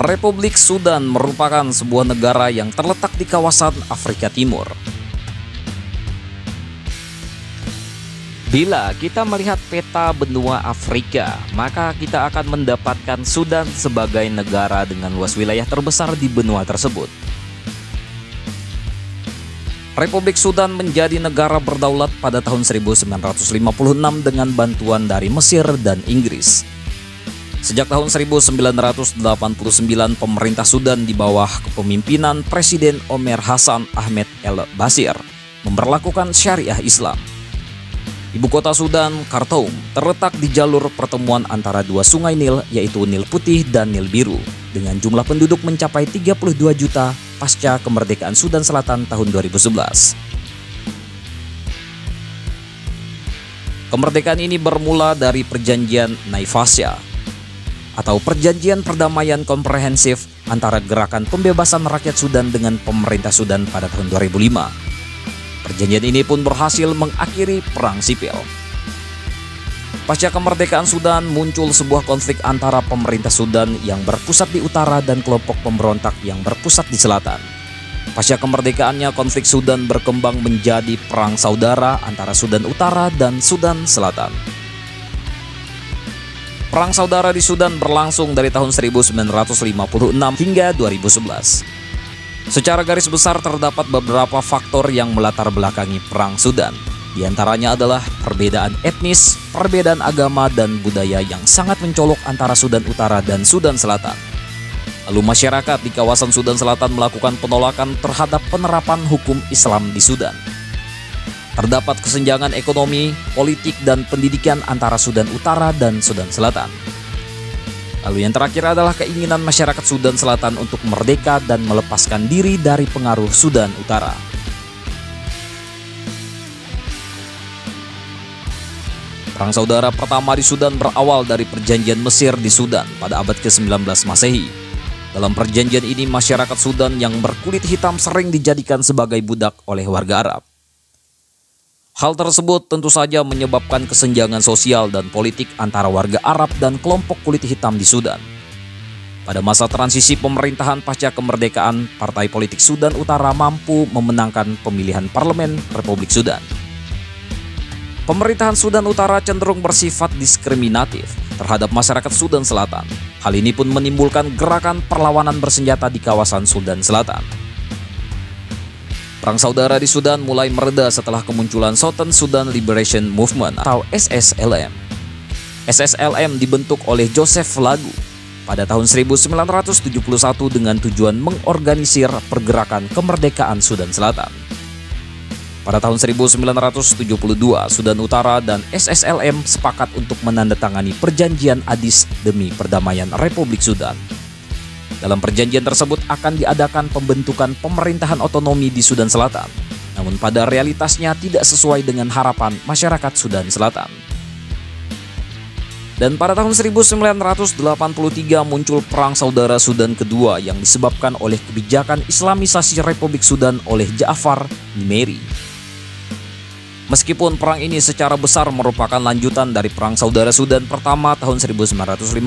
Republik Sudan merupakan sebuah negara yang terletak di kawasan Afrika Timur. Bila kita melihat peta benua Afrika, maka kita akan mendapatkan Sudan sebagai negara dengan luas wilayah terbesar di benua tersebut. Republik Sudan menjadi negara berdaulat pada tahun 1956 dengan bantuan dari Mesir dan Inggris. Sejak tahun 1989, pemerintah Sudan di bawah kepemimpinan Presiden Omer Hassan Ahmed El Bashir memberlakukan syariah Islam. Ibu kota Sudan, Khartoum, terletak di jalur pertemuan antara dua sungai Nil, yaitu Nil Putih dan Nil Biru, dengan jumlah penduduk mencapai 32 juta pasca kemerdekaan Sudan Selatan tahun 2011. Kemerdekaan ini bermula dari Perjanjian Naivasha, atau Perjanjian Perdamaian Komprehensif antara Gerakan Pembebasan Rakyat Sudan dengan pemerintah Sudan pada tahun 2005. Perjanjian ini pun berhasil mengakhiri perang sipil. Pasca kemerdekaan Sudan, muncul sebuah konflik antara pemerintah Sudan yang berpusat di utara dan kelompok pemberontak yang berpusat di selatan. Pasca kemerdekaannya, konflik Sudan berkembang menjadi perang saudara antara Sudan Utara dan Sudan Selatan. Perang saudara di Sudan berlangsung dari tahun 1956 hingga 2011. Secara garis besar terdapat beberapa faktor yang melatar belakangi perang Sudan. Di antaranya adalah perbedaan etnis, perbedaan agama, dan budaya yang sangat mencolok antara Sudan Utara dan Sudan Selatan. Lalu masyarakat di kawasan Sudan Selatan melakukan penolakan terhadap penerapan hukum Islam di Sudan. Terdapat kesenjangan ekonomi, politik, dan pendidikan antara Sudan Utara dan Sudan Selatan. Lalu yang terakhir adalah keinginan masyarakat Sudan Selatan untuk merdeka dan melepaskan diri dari pengaruh Sudan Utara. Perang saudara pertama di Sudan berawal dari perjanjian Mesir di Sudan pada abad ke-19 Masehi. Dalam perjanjian ini, masyarakat Sudan yang berkulit hitam sering dijadikan sebagai budak oleh warga Arab. Hal tersebut tentu saja menyebabkan kesenjangan sosial dan politik antara warga Arab dan kelompok kulit hitam di Sudan. Pada masa transisi pemerintahan pasca kemerdekaan, Partai Politik Sudan Utara mampu memenangkan pemilihan parlemen Republik Sudan. Pemerintahan Sudan Utara cenderung bersifat diskriminatif terhadap masyarakat Sudan Selatan. Hal ini pun menimbulkan gerakan perlawanan bersenjata di kawasan Sudan Selatan. Perang saudara di Sudan mulai mereda setelah kemunculan Southern Sudan Liberation Movement atau SSLM. SSLM dibentuk oleh Joseph Lagu pada tahun 1971 dengan tujuan mengorganisir pergerakan kemerdekaan Sudan Selatan. Pada tahun 1972, Sudan Utara dan SSLM sepakat untuk menandatangani Perjanjian Addis demi perdamaian Republik Sudan. Dalam perjanjian tersebut akan diadakan pembentukan pemerintahan otonomi di Sudan Selatan, namun pada realitasnya tidak sesuai dengan harapan masyarakat Sudan Selatan. Dan pada tahun 1983 muncul Perang Saudara Sudan Kedua yang disebabkan oleh kebijakan Islamisasi Republik Sudan oleh Ja'far Nimeri. Meskipun perang ini secara besar merupakan lanjutan dari Perang Saudara Sudan pertama tahun 1955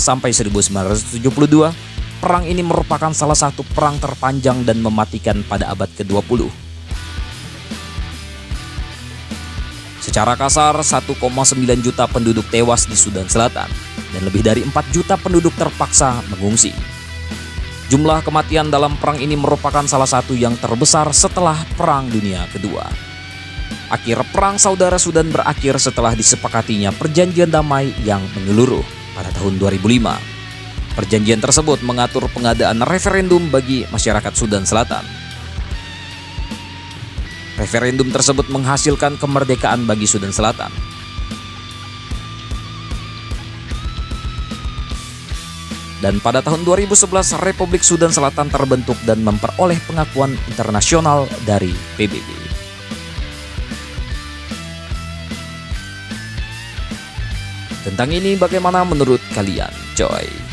sampai 1972, perang ini merupakan salah satu perang terpanjang dan mematikan pada abad ke-20. Secara kasar, 1,9 juta penduduk tewas di Sudan Selatan dan lebih dari 4 juta penduduk terpaksa mengungsi. Jumlah kematian dalam perang ini merupakan salah satu yang terbesar setelah Perang Dunia Kedua. Akhir Perang Saudara Sudan berakhir setelah disepakatinya perjanjian damai yang menyeluruh pada tahun 2005. Perjanjian tersebut mengatur pengadaan referendum bagi masyarakat Sudan Selatan. Referendum tersebut menghasilkan kemerdekaan bagi Sudan Selatan. Dan pada tahun 2011, Republik Sudan Selatan terbentuk dan memperoleh pengakuan internasional dari PBB. Tentang ini bagaimana menurut kalian, coy?